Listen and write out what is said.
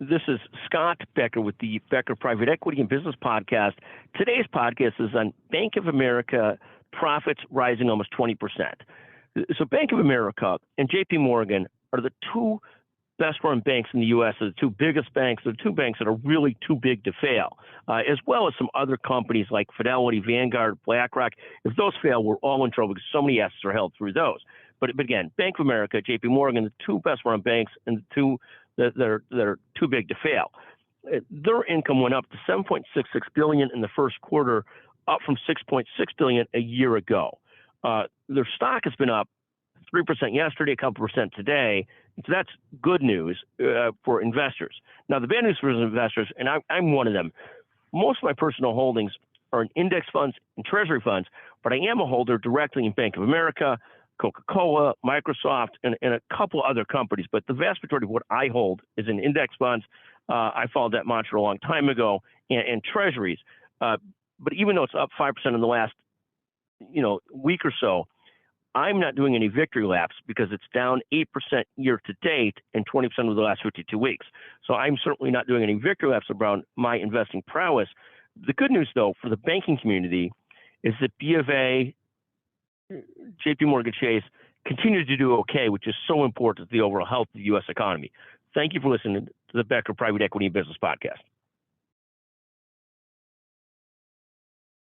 This is Scott Becker with the Becker Private Equity and Business Podcast. Today's podcast is on Bank of America profits rising almost 20%. So Bank of America and JP Morgan are the two best-run banks in the U.S., are the two biggest banks, the two banks that are really too big to fail, as well as some other companies like Fidelity, Vanguard, BlackRock. If those fail, we're all in trouble because so many assets are held through those. But again, Bank of America, JP Morgan, the two best-run banks and the two that are too big to fail. Their income went up to $7.66 billion in the first quarter, up from $6.6 billion a year ago. Their stock has been up 3% yesterday, a couple percent today. So that's good news for investors. Now, the bad news for investors, and I'm one of them, most of my personal holdings are in index funds and treasury funds, but I am a holder directly in Bank of America, Coca-Cola, Microsoft, and a couple other companies. But the vast majority of what I hold is in index funds. I followed that mantra a long time ago, and treasuries. But even though it's up 5% in the last week or so, I'm not doing any victory laps because it's down 8% year to date and 20% over the last 52 weeks. So I'm certainly not doing any victory laps around my investing prowess. The good news, though, for the banking community is that B of A, JP Morgan Chase continue to do okay, which is so important to the overall health of the U.S. economy. Thank you for listening to the Becker Private Equity and Business Podcast.